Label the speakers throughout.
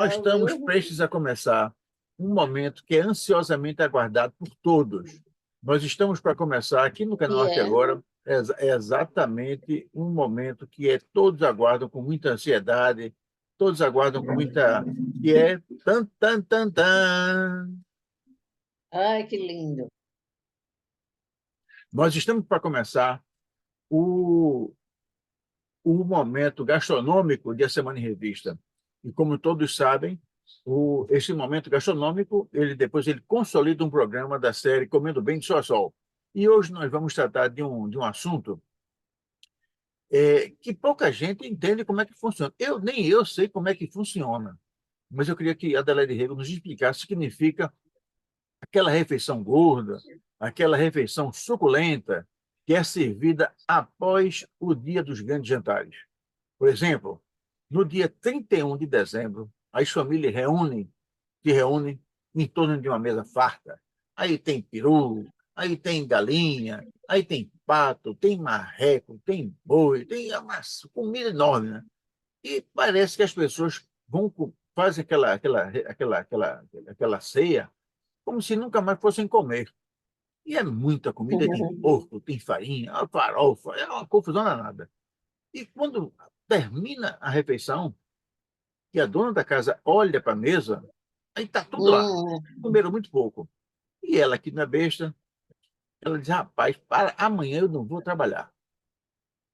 Speaker 1: Nós
Speaker 2: legal,
Speaker 1: estamos
Speaker 2: viu?
Speaker 1: prestes a começar um momento que é ansiosamente aguardado por todos. Nós estamos para começar aqui no canal
Speaker 2: E
Speaker 1: Arte
Speaker 2: é.
Speaker 1: Agora, é exatamente um momento que todos aguardam com muita ansiedade, todos aguardam com muita, que é tan, tan, tan, tan.
Speaker 2: Ai, que lindo.
Speaker 1: Nós estamos para começar o, o momento gastronômico de A Semana em Revista. E como todos sabem, esse momento gastronômico, ele consolida um programa da série Comendo Bem de Sol a Sol. E hoje nós vamos tratar de um assunto que pouca gente entende como é que funciona. Nem eu sei como é que funciona, mas eu queria que a Adelaide Rego nos explicasse o que significa aquela refeição gorda, aquela refeição suculenta que é servida após o dia dos grandes jantares. Por exemplo, no dia 31 de dezembro, as famílias se reúnem em torno de uma mesa farta. Aí tem peru, aí tem galinha, aí tem pato, tem marreco, tem boi, tem uma comida enorme, né? E parece que as pessoas fazem aquela ceia como se nunca mais fossem comer. E é muita comida, tem porco, tem farinha, farofa, é uma confusão danada. E quando termina a refeição, que a dona da casa olha para a mesa, aí está tudo lá.
Speaker 2: Hum.
Speaker 1: Comeram muito pouco. E ela, que não é besta, ela diz: rapaz, para amanhã eu não vou trabalhar.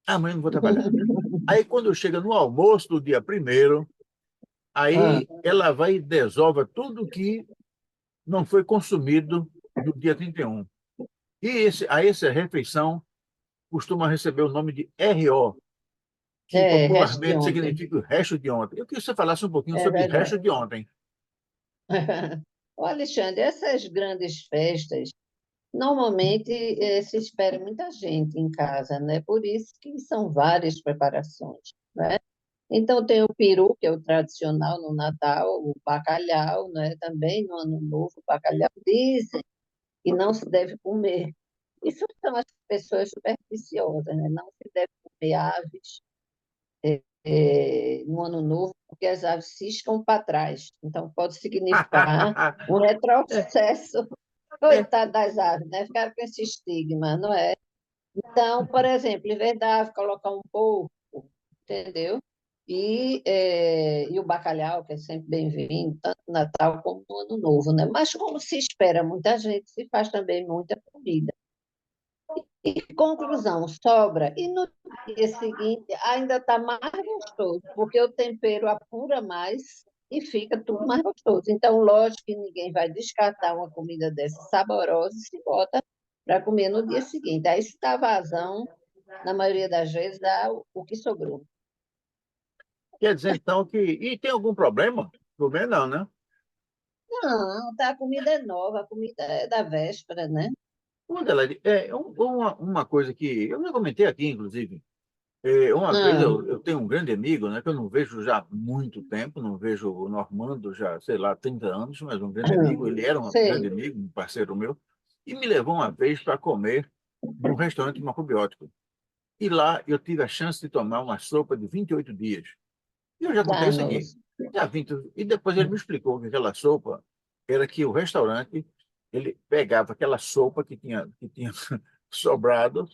Speaker 1: Amanhã eu não vou trabalhar. Aí, quando chega no almoço do dia primeiro,
Speaker 2: Ah,
Speaker 1: aí ela vai e desova tudo que não foi consumido no dia 31. A essa refeição costuma receber o nome de RO, que
Speaker 2: resto de
Speaker 1: popularmente
Speaker 2: ontem.
Speaker 1: significa o resto de ontem. Eu queria que você falasse um pouquinho
Speaker 2: É
Speaker 1: sobre o
Speaker 2: verdade.
Speaker 1: resto de ontem.
Speaker 2: Ô, Alexandre, essas grandes festas, normalmente se espera muita gente em casa, né? Por isso que são várias preparações, né? Então, tem o peru, que é o tradicional no Natal, o bacalhau, né? Também no Ano Novo, o bacalhau dizem que não se deve comer. Isso são as pessoas supersticiosas, né? Não se deve comer aves no Ano Novo, porque as aves ciscam para trás. Então, pode significar um
Speaker 1: É,
Speaker 2: retrocesso.
Speaker 1: é.
Speaker 2: Coitado das aves, né? Ficaram com esse estigma, não é? Então, por exemplo, em vez da ave colocar um porco, entendeu? E o bacalhau, que é sempre bem-vindo, tanto no Natal como no Ano Novo, né? Mas como se espera muita gente, se faz também muita comida. E conclusão, sobra. E no dia seguinte ainda está mais gostoso, porque o tempero apura mais e fica tudo mais gostoso. Então, lógico que ninguém vai descartar uma comida dessa saborosa e se bota para comer no dia seguinte. Aí, se dá vazão, na maioria das vezes, dá o que sobrou.
Speaker 1: Quer dizer, então, que. E tem algum problema? Problema não, né?
Speaker 2: Não, tá, a comida é nova, a comida é da véspera, né?
Speaker 1: Quando ela, uma coisa que eu já comentei aqui, inclusive. Uma vez
Speaker 2: Ah,
Speaker 1: eu tenho um grande amigo, né, que eu não vejo já há muito tempo, não vejo o Normando já, sei lá, 30 anos, mas um grande amigo. Ele era um grande
Speaker 2: sei.
Speaker 1: amigo, um parceiro meu, e me levou uma vez para comer num restaurante macrobiótico. E lá eu tive a chance de tomar uma sopa de 28 dias. E eu já contei isso aqui.
Speaker 2: Danos.
Speaker 1: Já 20, e depois ele me explicou que aquela sopa era que o restaurante ele pegava aquela sopa que tinha sobrado,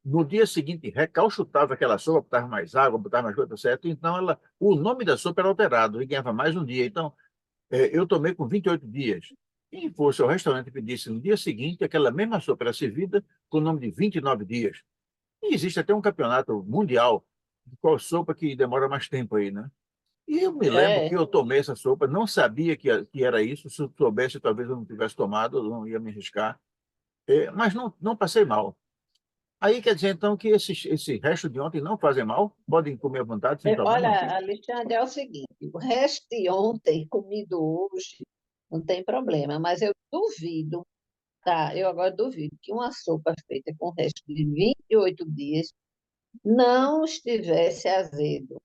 Speaker 1: no dia seguinte recalchutava aquela sopa, botava mais água, botava mais coisa, certo? Então o nome da sopa era alterado e ganhava mais um dia. Então eu tomei com 28 dias. Quem fosse ao restaurante e pedisse no dia seguinte, aquela mesma sopa era servida com o nome de 29 dias. E existe até um campeonato mundial de qual sopa que demora mais tempo aí, né? E eu me lembro que
Speaker 2: É.
Speaker 1: eu tomei essa sopa, não sabia que era isso. Se eu soubesse, talvez eu não tivesse tomado, eu não ia me arriscar. Mas não passei mal. Aí quer dizer, então, que esse resto de ontem não fazem mal? Podem comer à vontade, sem problema?
Speaker 2: Olha, Alexandre, é o seguinte, o resto de ontem, comido hoje, não tem problema, mas eu duvido, tá? Eu agora duvido que uma sopa feita com o resto de 28 dias não estivesse azedo,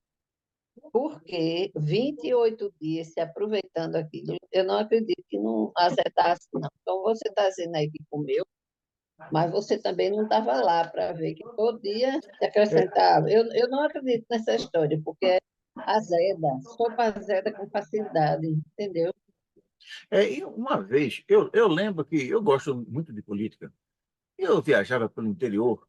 Speaker 2: porque 28 dias se aproveitando aquilo, eu não acredito que não azedasse, não. Então, você está dizendo aí que comeu, mas você também não estava lá para ver que todo dia se
Speaker 1: É,
Speaker 2: acrescentava. Eu não acredito nessa história, porque Azeda, sopa azeda com facilidade, entendeu?
Speaker 1: E uma vez, eu lembro que eu gosto muito de política. Eu viajava pelo interior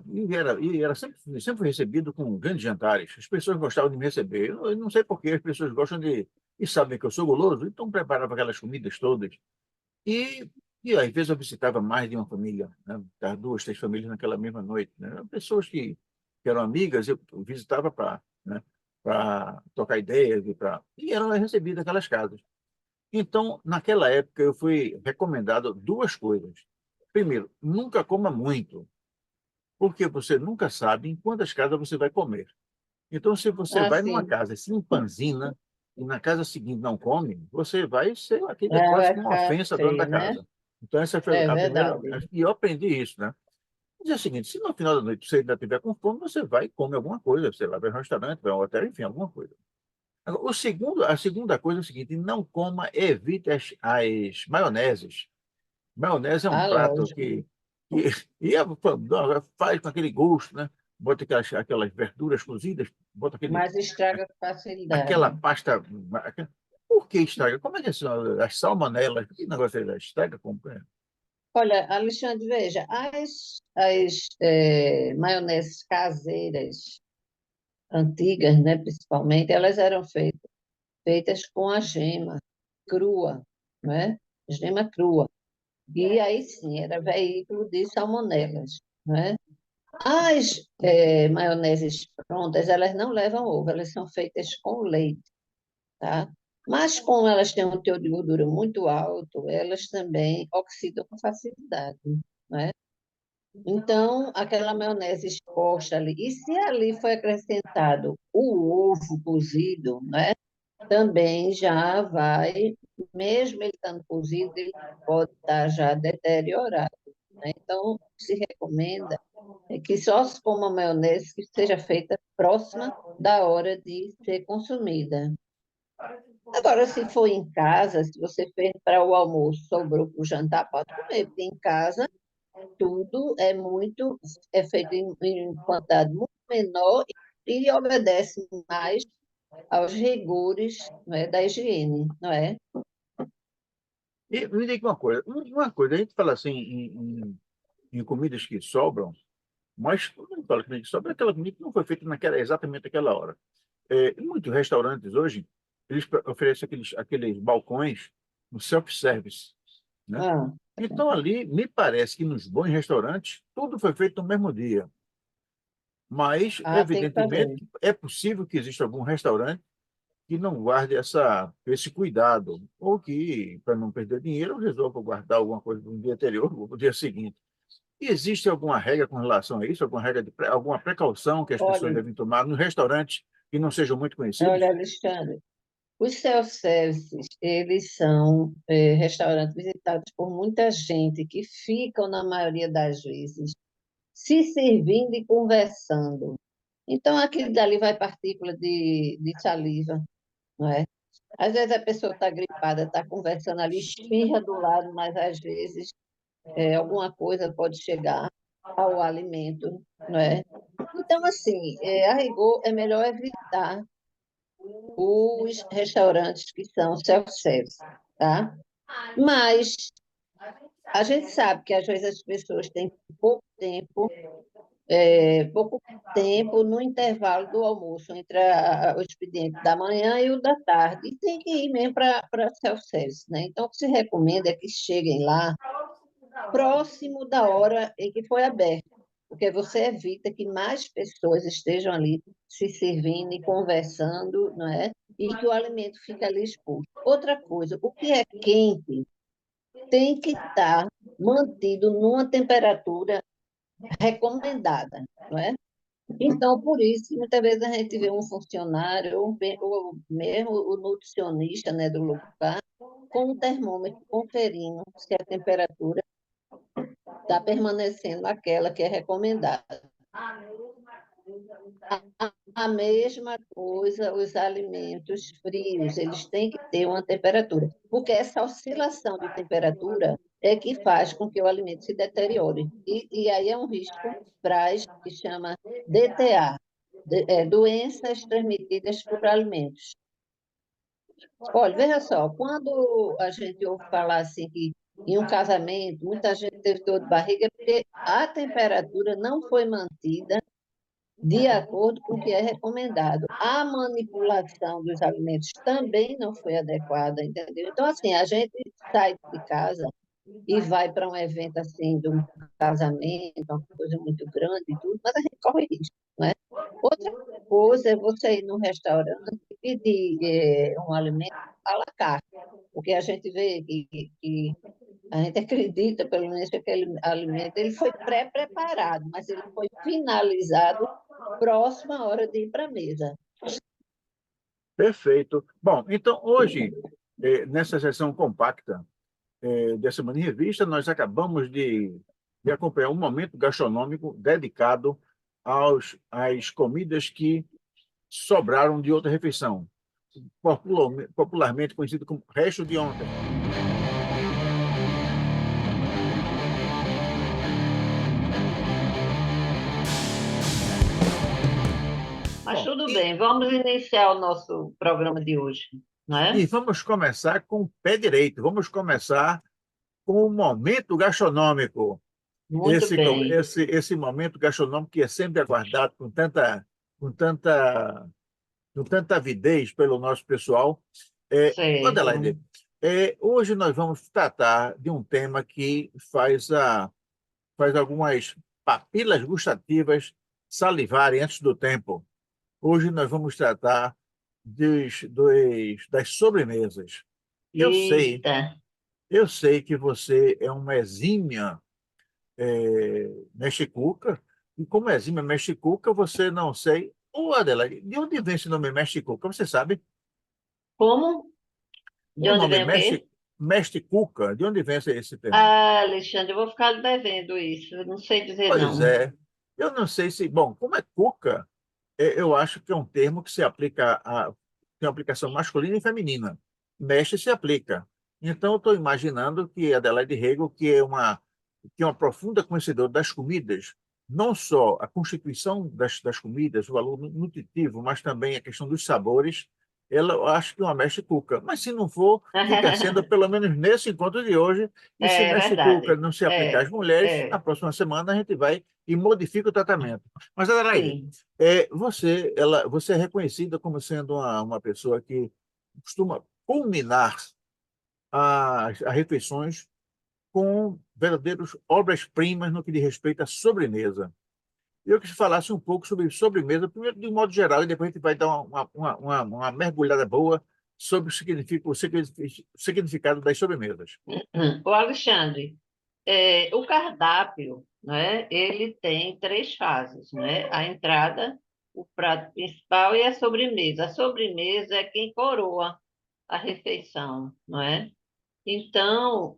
Speaker 1: e era sempre fui recebido com grandes jantares. As pessoas gostavam de me receber. Eu não sei por que as pessoas gostam de. E sabem que eu sou guloso, então preparava aquelas comidas todas. E, e às vezes eu visitava mais de uma família, né? Das duas, três famílias naquela mesma noite. Né? Pessoas que eram amigas, eu visitava para, né, para trocar ideias e eram recebidas naquelas casas. Então, naquela época, eu fui recomendado duas coisas. Primeiro, nunca coma muito, porque você nunca sabe em quantas casas você vai comer. Então, se você
Speaker 2: Ah,
Speaker 1: vai numa
Speaker 2: sim.
Speaker 1: casa e se empanzina e na casa seguinte não come, você vai ser aquilo é
Speaker 2: Ah,
Speaker 1: quase
Speaker 2: vai
Speaker 1: que uma
Speaker 2: ficar
Speaker 1: ofensa à dona da
Speaker 2: feio, né?
Speaker 1: casa. Então, essa foi
Speaker 2: É
Speaker 1: a primeira.
Speaker 2: verdade.
Speaker 1: E eu aprendi isso, né? No dia seguinte, se no final da noite você ainda estiver com fome, você vai e come alguma coisa, sei lá, vai ao restaurante, vai ao hotel, enfim, alguma coisa. Agora, a segunda coisa é o seguinte: não coma, evite as maioneses. Maionese é um
Speaker 2: Ah,
Speaker 1: prato
Speaker 2: lógico.
Speaker 1: que faz com aquele gosto, né? Bota aquelas verduras cozidas, bota
Speaker 2: Mas estraga com
Speaker 1: aquela
Speaker 2: facilidade.
Speaker 1: pasta. Por que estraga? Como é que é isso? As salmonelas? Que negócio é esse? Estraga como?
Speaker 2: Olha, Alexandre, veja, maioneses caseiras, antigas, né, principalmente, elas eram feitas com a gema crua, né? Gema crua. E aí sim, era veículo de salmonelas, né? As maioneses prontas, elas não levam ovo, elas são feitas com leite, tá? Mas como elas têm um teor de gordura muito alto, elas também oxidam com facilidade, né? Então, aquela maionese exposta ali, e se ali foi acrescentado o ovo cozido, né? Também já vai, mesmo ele estando cozido, ele pode estar já deteriorado, né? Então, se recomenda que só se coma maionese que seja feita próxima da hora de ser consumida. Agora, se for em casa, se você fez para o almoço, sobrou para o jantar, pode comer, porque em casa tudo é feito em quantidade muito menor e obedece mais aos rigores, né, da higiene, não é?
Speaker 1: E me diga uma coisa, a gente fala assim em comidas que sobram, mas quando a gente fala comida que sobra, é aquela comida que não foi feita exatamente naquela hora. Em muitos restaurantes hoje, eles oferecem aqueles balcões no self-service, né?
Speaker 2: Ah,
Speaker 1: Então, ali, me parece que nos bons restaurantes, tudo foi feito no mesmo dia. Mas,
Speaker 2: tem que
Speaker 1: evidentemente,
Speaker 2: fazer.
Speaker 1: é possível que exista algum restaurante que não guarde esse cuidado, ou que, para não perder dinheiro, resolva guardar alguma coisa no dia anterior ou no dia seguinte. E existe alguma regra com relação a isso? Alguma precaução que as pessoas
Speaker 2: Olha,
Speaker 1: devem tomar nos restaurantes que não sejam muito
Speaker 2: olha,
Speaker 1: conhecidos?
Speaker 2: Alexandre, os self-services, eles são restaurantes visitados por muita gente que ficam, na maioria das vezes, se servindo e conversando. Então, aquilo dali vai partícula de saliva, não é? Às vezes a pessoa está gripada, está conversando ali, espirra do lado, mas às vezes alguma coisa pode chegar ao alimento, não é? Então, assim, a rigor, é melhor evitar os restaurantes que são self-service, tá? Mas a gente sabe que às vezes as pessoas têm pouco tempo no intervalo do almoço, entre o expediente da manhã e o da tarde, e tem que ir mesmo para self-service, né? Então, o que se recomenda é que cheguem lá próximo da hora em que foi aberto, porque você evita que mais pessoas estejam ali se servindo e conversando, não é? E que o alimento fique ali exposto. Outra coisa, o que é quente tem que estar mantido numa temperatura recomendada, não é? Então, por isso, que muitas vezes a gente vê um funcionário, ou mesmo o nutricionista, né, do lugar, com o termômetro conferindo se a temperatura está permanecendo aquela que é recomendada. A mesma coisa, os alimentos frios, eles têm que ter uma temperatura, porque essa oscilação de temperatura é que faz com que o alimento se deteriore. E aí é um risco frágil que chama DTA, doenças transmitidas por alimentos. Olha, veja só, quando a gente ouve falar assim que em um casamento muita gente teve dor de barriga, é porque a temperatura não foi mantida de acordo com o que é recomendado. A manipulação dos alimentos também não foi adequada, entendeu? Então, assim, a gente sai de casa e vai para um evento assim, de um casamento, uma coisa muito grande e tudo, mas a gente corre risco, não é? Outra coisa é você ir num restaurante e pedir um alimento à la carte, porque a gente vê que a gente acredita, pelo menos, que aquele alimento ele foi pré-preparado, mas ele foi finalizado próximo à hora de ir para a mesa.
Speaker 1: Perfeito. Bom, então hoje, nessa sessão compacta dessa Semana em Revista, nós acabamos de acompanhar um momento gastronômico dedicado às comidas que sobraram de outra refeição, popularmente conhecido como resto de ontem.
Speaker 2: Mas
Speaker 1: Bom,
Speaker 2: tudo bem, vamos iniciar o nosso programa de hoje, não
Speaker 1: e
Speaker 2: é?
Speaker 1: vamos começar com o pé direito, vamos começar com o momento gastronômico.
Speaker 2: Muito bem,
Speaker 1: Esse momento gastronômico que é sempre aguardado com tanta, com tanta avidez pelo nosso pessoal.
Speaker 2: certo.
Speaker 1: Adelaide, hoje nós vamos tratar de um tema que faz algumas papilas gustativas salivarem antes do tempo. Hoje nós vamos tratar das sobremesas. Eu sei,
Speaker 2: Eita,
Speaker 1: eu sei que você é uma exímia mexicuca, e como exímia mexicuca, você não sei. Ô, Adelaide, de onde vem esse nome mexicuca? Você sabe?
Speaker 2: como? De
Speaker 1: O
Speaker 2: onde
Speaker 1: nome
Speaker 2: vem o quê?
Speaker 1: Mexicuca, de onde vem esse termo?
Speaker 2: Ah, Alexandre, eu vou ficar devendo isso, eu não sei dizer
Speaker 1: Pois
Speaker 2: não.
Speaker 1: é, eu não sei se. Bom, como é cuca, eu acho que é um termo que se aplica tem uma aplicação masculina e feminina. Mexe se aplica. Então, eu estou imaginando que Adelaide Rego, que é uma profunda conhecedora das comidas, não só a constituição das comidas, o valor nutritivo, mas também a questão dos sabores, ela eu acho que é uma mestre cuca. Mas se não for, fica sendo pelo menos nesse encontro de hoje, e se
Speaker 2: É
Speaker 1: mestre cuca
Speaker 2: verdade.
Speaker 1: não se aplicar às mulheres, na próxima semana a gente vai e modifica o tratamento. Mas, Adelaide,
Speaker 2: Sim.
Speaker 1: você é reconhecida como sendo uma pessoa que costuma culminar as refeições com verdadeiros obras-primas no que diz respeito à sobremesa. Eu quis falasse um pouco sobre sobremesa, primeiro de um modo geral, e depois a gente vai dar uma mergulhada boa sobre o significado das sobremesas.
Speaker 2: O Alexandre, o cardápio, né, ele tem três fases, né? A entrada, o prato principal e a sobremesa. A sobremesa é quem coroa a refeição, não é? Então,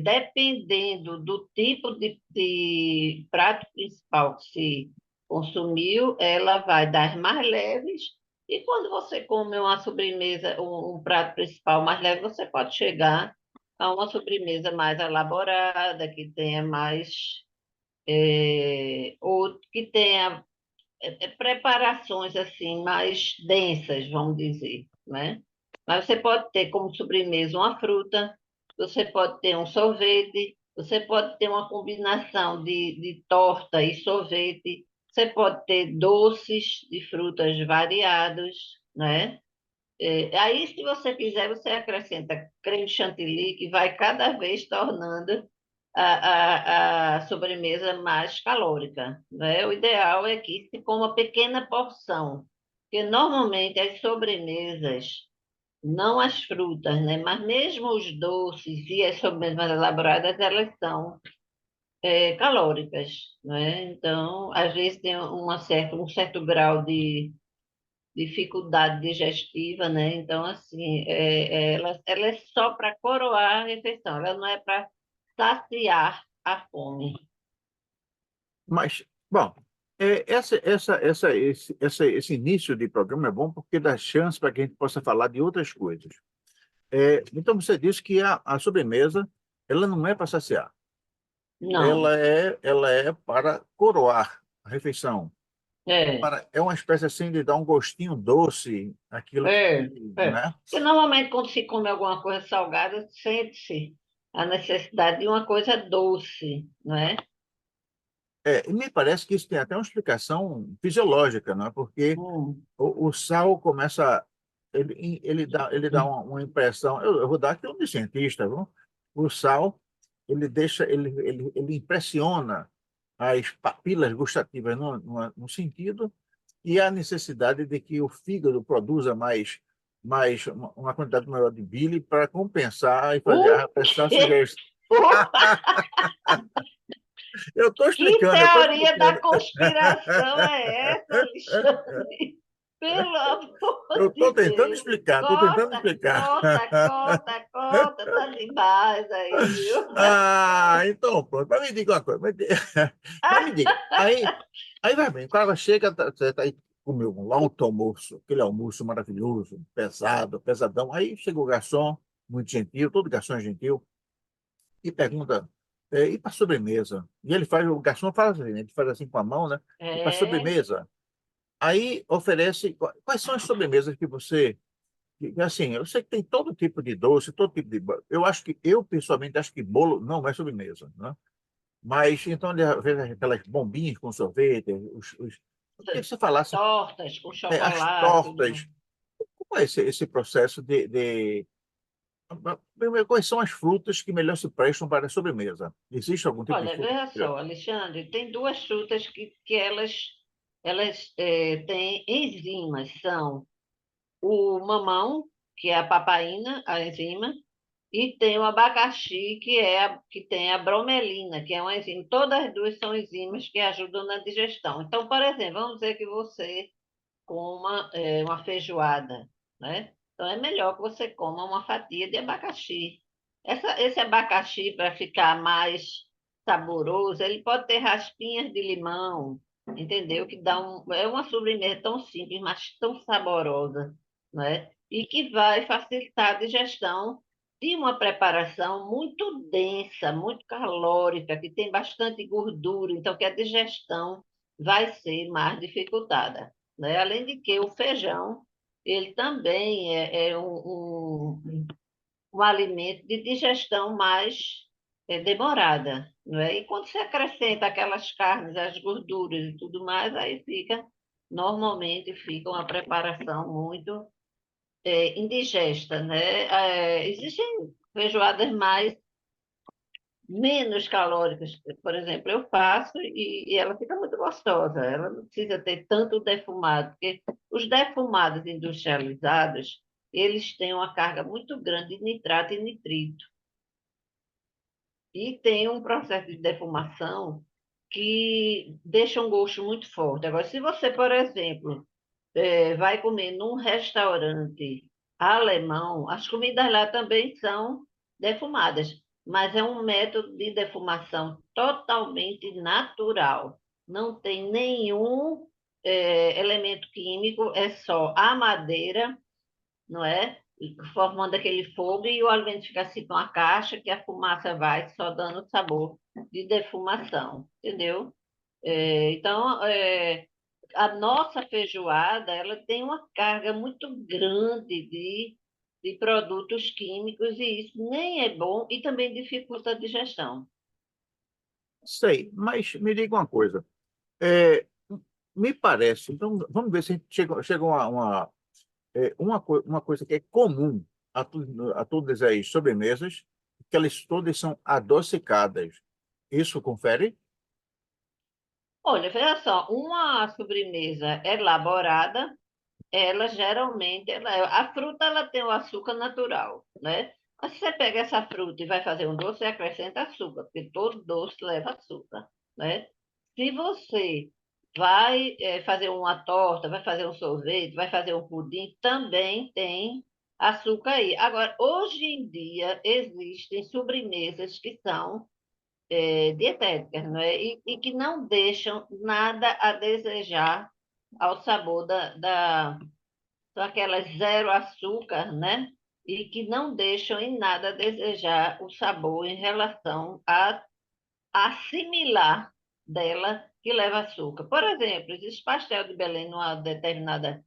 Speaker 2: dependendo do tipo de prato principal que se consumiu, ela vai das mais leves. E quando você come uma sobremesa, um prato principal mais leve, você pode chegar a uma sobremesa mais elaborada, que tenha mais, ou que tenha preparações assim mais densas, vamos dizer, né? Mas você pode ter como sobremesa uma fruta, você pode ter um sorvete, você pode ter uma combinação de torta e sorvete, você pode ter doces de frutas variados, né? Aí, se você quiser, você acrescenta creme chantilly, que vai cada vez tornando a sobremesa mais calórica, né? O ideal é que se coma pequena porção, porque normalmente as sobremesas, não as frutas, né? Mas mesmo os doces e as sobremesas mais elaboradas, elas são calóricas, né? Então, às vezes tem um certo grau de dificuldade digestiva, né? Então, assim, ela é só para coroar a refeição, ela não é para saciar a fome.
Speaker 1: Mas, bom, esse início de programa é bom porque dá chance para que a gente possa falar de outras coisas. Então, você disse que a sobremesa ela não é para saciar,
Speaker 2: Não,
Speaker 1: ela é para coroar a refeição.
Speaker 2: É,
Speaker 1: É uma espécie assim de dar um gostinho doce àquilo que,
Speaker 2: é, é.
Speaker 1: né?
Speaker 2: Porque normalmente quando se come alguma coisa salgada, sente-se a necessidade de uma coisa doce, não é?
Speaker 1: E me parece que isso tem até uma explicação fisiológica, não é? Porque
Speaker 2: Hum.
Speaker 1: o sal começa, ele dá uma impressão, eu vou dar aqui um de cientista, viu? O sal, ele impressiona as papilas gustativas no sentido e a necessidade de que o fígado produza uma quantidade maior de bile para compensar e fazer
Speaker 2: O
Speaker 1: a pressão
Speaker 2: quê?
Speaker 1: seja.
Speaker 2: Que
Speaker 1: Eu estou
Speaker 2: teoria da
Speaker 1: explicando.
Speaker 2: conspiração é essa, Alexandre? Pelo amor
Speaker 1: Eu estou
Speaker 2: de
Speaker 1: tentando
Speaker 2: Deus.
Speaker 1: explicar, estou tentando
Speaker 2: Conta,
Speaker 1: explicar.
Speaker 2: conta, conta, conta. Tá demais aí, viu?
Speaker 1: Então, pronto. Mas me diga uma coisa. Mas me diga. Aí vai bem. O cara chega, você tá aí, comeu um alto almoço, aquele almoço maravilhoso, pesado, pesadão. Aí chega o garçom, muito gentil, todo garçom é gentil, e pergunta, e para sobremesa? E ele faz, o garçom faz assim, né? Ele faz assim com a mão, né? E para
Speaker 2: É,
Speaker 1: sobremesa? Aí oferece, quais são as sobremesas que você. Assim, eu sei que tem todo tipo de doce, todo tipo de. Eu acho que, eu pessoalmente acho que bolo não é sobremesa, né? Mas então, às vezes, aquelas bombinhas com sorvete, eu queria que você falasse,
Speaker 2: tortas com
Speaker 1: as
Speaker 2: chocolate, tudo mais.
Speaker 1: tortas, como é esse processo primeiro, quais são as frutas que melhor se prestam para a sobremesa? Existe algum tipo de
Speaker 2: Olha,
Speaker 1: fruta?
Speaker 2: veja só, Alexandre, tem duas frutas que elas têm enzimas, são o mamão, que é a papaina, a enzima, e tem o abacaxi, que tem a bromelina, que é uma enzima. Todas as duas são enzimas que ajudam na digestão. Então, por exemplo, vamos dizer que você coma uma feijoada, né? Então, é melhor que você coma uma fatia de abacaxi. Esse abacaxi, para ficar mais saboroso, ele pode ter raspinhas de limão, entendeu? Que dá é uma sobremesa tão simples, mas tão saborosa, né? E que vai facilitar a digestão de uma preparação muito densa, muito calórica, que tem bastante gordura, então que a digestão vai ser mais dificultada, né? Além de que o feijão, ele também é um alimento de digestão mais demorada, não é? E quando você acrescenta aquelas carnes, as gorduras e tudo mais, aí normalmente fica uma preparação muito indigesta, né? Existem feijoadas menos calóricas, por exemplo, eu faço e ela fica muito gostosa. Ela não precisa ter tanto defumado, porque os defumados industrializados, eles têm uma carga muito grande de nitrato e nitrito. E tem um processo de defumação que deixa um gosto muito forte. Agora, se você, por exemplo, vai comer num restaurante alemão, as comidas lá também são defumadas, mas é um método de defumação totalmente natural. Não tem nenhum elemento químico, é só a madeira, não é? Formando aquele fogo e o alimento fica assim com a caixa que a fumaça vai só dando sabor de defumação, entendeu? Então, a nossa feijoada, ela tem uma carga muito grande de produtos químicos e isso nem é bom e também dificulta a digestão.
Speaker 1: Sei, mas me diga uma coisa. É, me parece, então vamos ver se a gente chega a uma coisa que é comum a todas as sobremesas, que elas todas são adocicadas. Isso confere?
Speaker 2: Olha, veja só, uma sobremesa elaborada, ela geralmente, a fruta ela tem o açúcar natural, né? Mas se você pega essa fruta e vai fazer um doce, você acrescenta açúcar, porque todo doce leva açúcar, né? Se você vai fazer uma torta, vai fazer um sorvete, vai fazer um pudim, também tem açúcar aí. Agora, hoje em dia, existem sobremesas que são dietéticas, não é? E que não deixam nada a desejar ao sabor são aquelas zero açúcar, né? E que não deixam em nada a desejar o sabor em relação a assimilar. dela que leva açúcar. Por exemplo, existe pastel de Belém numa determinada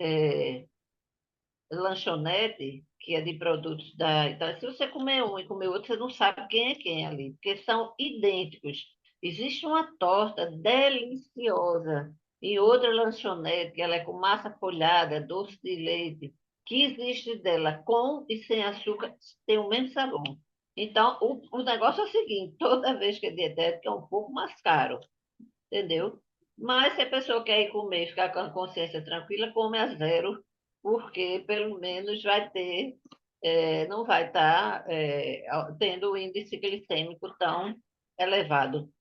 Speaker 2: eh, lanchonete, que é de produtos da Itália. Se você comer um e comer outro, você não sabe quem é quem ali, porque são idênticos. Existe uma torta deliciosa em outra lanchonete, que ela é com massa folhada, doce de leite, que existe dela com e sem açúcar, tem o mesmo sabor. Então, o negócio é o seguinte, toda vez que é dietética é um pouco mais caro, entendeu? Mas se a pessoa quer ir comer e ficar com a consciência tranquila, come a zero, porque pelo menos vai ter, não vai estar tendo o índice glicêmico tão elevado.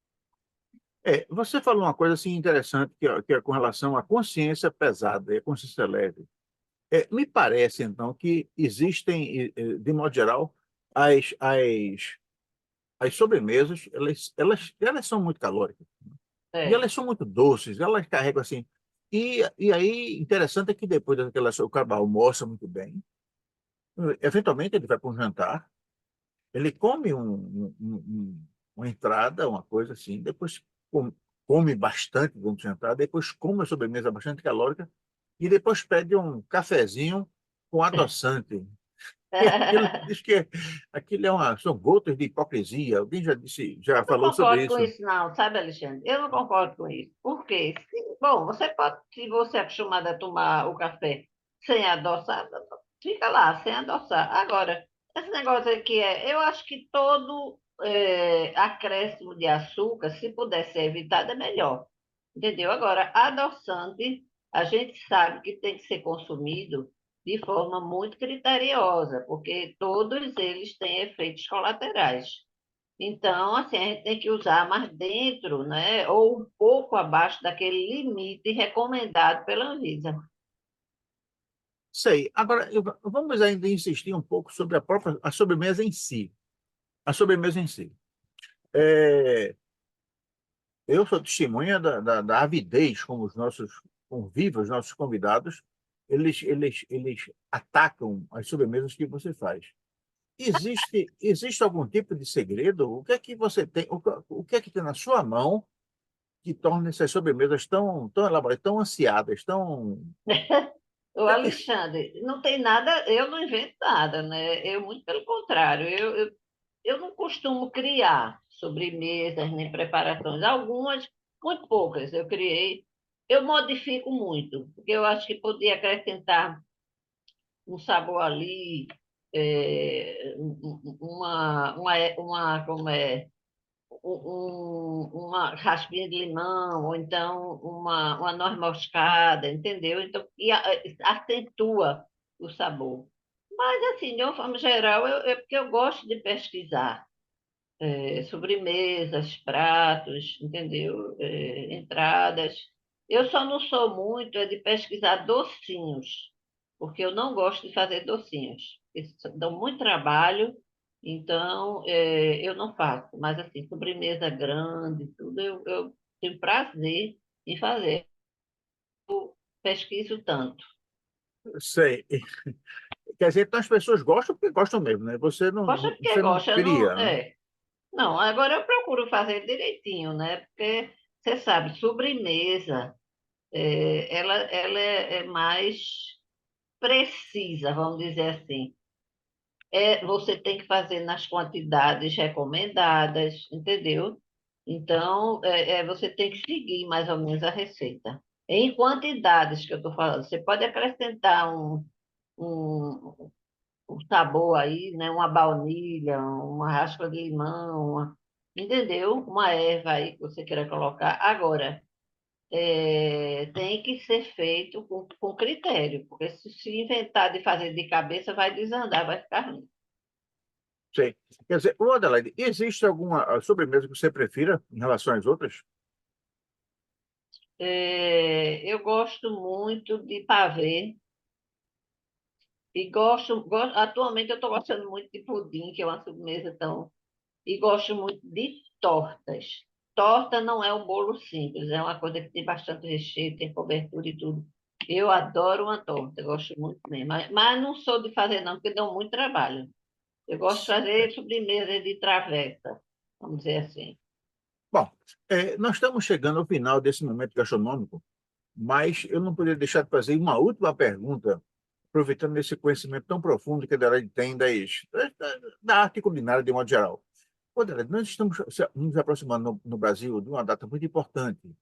Speaker 1: Você falou uma coisa assim interessante que é com relação à consciência pesada e à consciência leve. Me parece, então, que existem, de modo geral, as sobremesas, elas são muito calóricas. E
Speaker 2: É.
Speaker 1: elas são muito doces, elas carregam assim. E aí, interessante é que depois daquela, o cara almoça muito bem, eventualmente ele vai para um jantar, ele come uma entrada, uma coisa assim, depois come bastante durante o jantar, depois come a sobremesa bastante calórica, e depois pede um cafezinho com adoçante. E aquilo diz que aquilo são gotas de hipocrisia. Alguém já disse, já
Speaker 2: Não
Speaker 1: falou sobre
Speaker 2: concordo com
Speaker 1: isso.
Speaker 2: isso, não, sabe, Alexandre? Eu não concordo com isso. Por quê? Bom, você pode, se você é acostumado a tomar o café sem adoçar, fica lá, sem adoçar. Agora, esse negócio aqui eu acho que todo acréscimo de açúcar, se puder ser evitado, é melhor. Entendeu? Agora, adoçante, a gente sabe que tem que ser consumido de forma muito criteriosa, porque todos eles têm efeitos colaterais. Então, assim, a gente tem que usar mais dentro, né? Ou um pouco abaixo daquele limite recomendado pela Anvisa.
Speaker 1: Sei. Agora, vamos ainda insistir um pouco sobre a sobremesa em si. A sobremesa em si. É, eu sou testemunha da avidez como os nossos convivas, os nossos convidados, eles atacam as sobremesas que você faz. Existe algum tipo de segredo? O que é que você tem? O que é que tem na sua mão que torna essas sobremesas tão elaboradas, tão ansiadas, tão. O
Speaker 2: O
Speaker 1: que é que.
Speaker 2: Alexandre, não tem nada, eu não invento nada, né? Eu, muito pelo contrário, eu não costumo criar sobremesas nem preparações. Algumas, muito poucas, eu criei. Eu modifico muito, porque eu acho que podia acrescentar um sabor ali, como é, uma raspinha de limão, ou então uma noz moscada, entendeu? Então, acentua o sabor. Mas, assim, de uma forma geral, é porque eu gosto de pesquisar sobremesas, pratos, entendeu? Entradas. Eu só não sou muito de pesquisar docinhos, porque eu não gosto de fazer docinhos. Eles dão muito trabalho, então eu não faço. Mas assim, sobremesa grande, tudo, eu tenho prazer em fazer. Pesquiso tanto.
Speaker 1: Sei. Quer dizer, então as pessoas gostam porque gostam mesmo, né? Você
Speaker 2: Gosta
Speaker 1: não,
Speaker 2: porque
Speaker 1: você não
Speaker 2: gosta, não,
Speaker 1: cria, né?
Speaker 2: Não, agora eu procuro fazer direitinho, né? Porque você sabe, sobremesa. Ela é mais precisa, vamos dizer assim. Você tem que fazer nas quantidades recomendadas, entendeu? Então, você tem que seguir mais ou menos a receita. Em quantidades que eu estou falando, você pode acrescentar um, um sabor aí, né? Uma baunilha, uma raspa de limão, entendeu? Uma erva aí que você queira colocar. Agora, tem que ser feito com critério, porque se inventar de fazer de cabeça, vai desandar, vai ficar ruim.
Speaker 1: Sei. Quer dizer, ô Adelaide, existe alguma sobremesa que você prefira em relação às outras?
Speaker 2: Eu gosto muito de pavê e atualmente eu estou gostando muito de pudim, que é uma sobremesa tão, e gosto muito de tortas. Torta não é um bolo simples, é uma coisa que tem bastante recheio, tem cobertura e tudo. Eu adoro uma torta, gosto muito mesmo, mas não sou de fazer não, porque dá muito trabalho. Eu gosto de fazer sobremesa de travessa, vamos dizer assim.
Speaker 1: Bom, nós estamos chegando ao final desse momento gastronômico, mas eu não poderia deixar de fazer uma última pergunta, aproveitando esse conhecimento tão profundo que a Adelaide tem da arte culinária de modo geral. Ô, Adelaide, nós estamos nos aproximando no Brasil de uma data muito importante.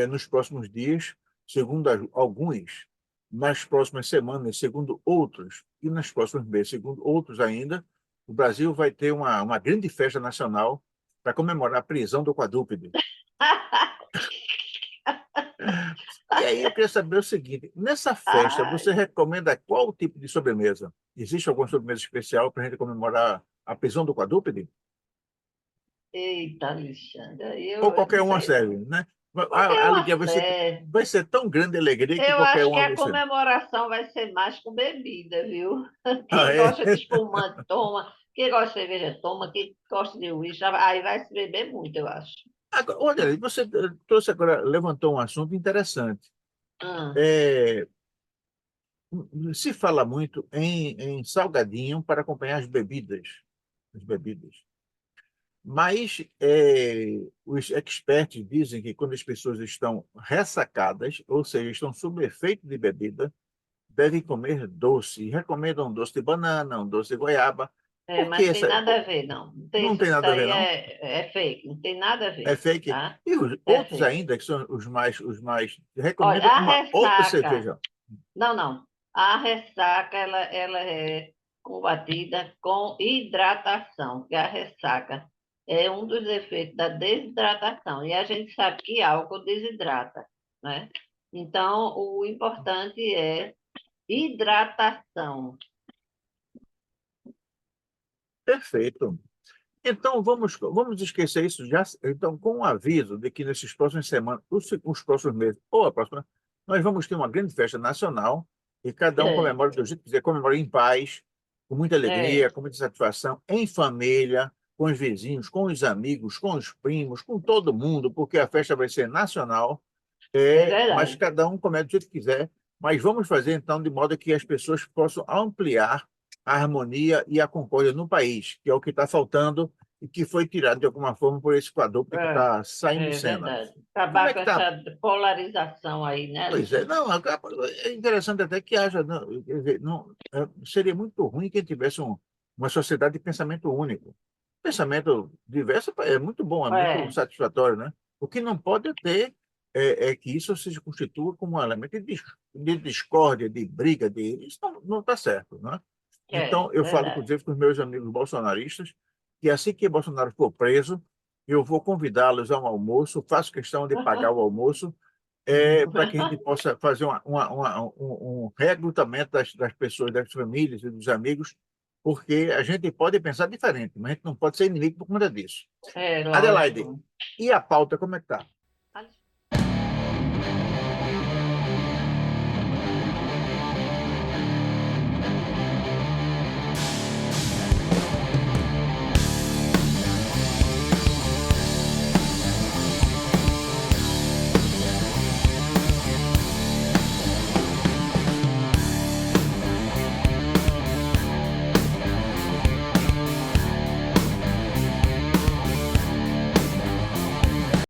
Speaker 1: Nos próximos dias, segundo alguns, nas próximas semanas, segundo outros, e nos próximos meses, segundo outros ainda, o Brasil vai ter uma grande festa nacional para comemorar a prisão do quadrúpede. E aí eu queria saber o seguinte: nessa festa, você
Speaker 2: Ai,
Speaker 1: recomenda qual tipo de sobremesa? Existe alguma sobremesa especial para a gente comemorar a prisão do quadrúpede?
Speaker 2: eita, Alexandre,
Speaker 1: Ou
Speaker 2: eu não
Speaker 1: qualquer uma
Speaker 2: sei
Speaker 1: serve,
Speaker 2: não.
Speaker 1: né? A
Speaker 2: Qualquer uma
Speaker 1: alegria
Speaker 2: serve.
Speaker 1: vai ser tão grande a alegria que
Speaker 2: Eu
Speaker 1: qualquer
Speaker 2: acho que
Speaker 1: uma
Speaker 2: a
Speaker 1: vai ser.
Speaker 2: comemoração vai ser mais com bebida, viu?
Speaker 1: Ah,
Speaker 2: Quem
Speaker 1: é?
Speaker 2: gosta de espumante, toma. Quem gosta de cerveja, toma. Quem gosta de uísque, aí vai se beber muito, eu acho.
Speaker 1: Agora, olha, você trouxe agora, levantou um assunto interessante.
Speaker 2: Ah,
Speaker 1: É, Se fala muito em salgadinho para acompanhar as bebidas. Mas os experts dizem que quando as pessoas estão ressacadas, ou seja, estão sob efeito de bebida, devem comer doce. E recomendam um doce de banana, um doce de goiaba. Por que
Speaker 2: mas tem
Speaker 1: essa?
Speaker 2: nada a ver, não. Não tem
Speaker 1: Não
Speaker 2: isso,
Speaker 1: tem
Speaker 2: isso
Speaker 1: nada a ver,
Speaker 2: aí
Speaker 1: não?
Speaker 2: é fake, não tem nada a
Speaker 1: É
Speaker 2: ver,
Speaker 1: fake.
Speaker 2: tá?
Speaker 1: E os
Speaker 2: É
Speaker 1: outros
Speaker 2: fake.
Speaker 1: ainda, que são os mais
Speaker 2: Olha,
Speaker 1: recomendam
Speaker 2: a
Speaker 1: uma outra
Speaker 2: ressaca,
Speaker 1: cerveja.
Speaker 2: não, não. A ressaca, ela é combatida com hidratação, que a ressaca é um dos efeitos da desidratação. E a gente sabe que álcool desidrata, né? Então, o importante é hidratação.
Speaker 1: Perfeito. Então, vamos esquecer isso já. Então, com o aviso de que nesses próximos semanas, os próximos meses, ou a próxima, nós vamos ter uma grande festa nacional e cada um
Speaker 2: É,
Speaker 1: comemora do jeito que quiser, comemora em paz, com muita alegria,
Speaker 2: é,
Speaker 1: com muita satisfação, em família, com os vizinhos, com os amigos, com os primos, com todo mundo, porque a festa vai ser nacional,
Speaker 2: é
Speaker 1: mas
Speaker 2: verdade.
Speaker 1: cada um comete do jeito que quiser. Mas vamos fazer, então, de modo que as pessoas possam ampliar a harmonia e a concórdia no país, que é o que está faltando e que foi tirado de alguma forma por esse quadrúpede que
Speaker 2: É,
Speaker 1: está saindo de
Speaker 2: é
Speaker 1: cena.
Speaker 2: verdade.
Speaker 1: Como
Speaker 2: Acabar
Speaker 1: é
Speaker 2: com
Speaker 1: que está?
Speaker 2: essa polarização aí, né,
Speaker 1: Pois é,
Speaker 2: Alexandre?
Speaker 1: não, é interessante até que haja, não, quer dizer, não, seria muito ruim que tivesse uma sociedade de pensamento único. Pensamento diverso é muito bom, é muito
Speaker 2: É,
Speaker 1: satisfatório, né? O que não pode ter é que isso se constitua como um elemento de discórdia, de briga, isso não está certo, né? Então, eu falo,
Speaker 2: verdade.
Speaker 1: inclusive, com os meus amigos bolsonaristas, que assim que Bolsonaro for preso, eu vou convidá-los a um almoço, faço questão de pagar o almoço, para que a gente possa fazer um recrutamento das pessoas, das famílias e dos amigos, porque a gente pode pensar diferente, mas a gente não pode ser inimigo por conta disso.
Speaker 2: É,
Speaker 1: Adelaide,
Speaker 2: lógico.
Speaker 1: e a pauta, como é que está?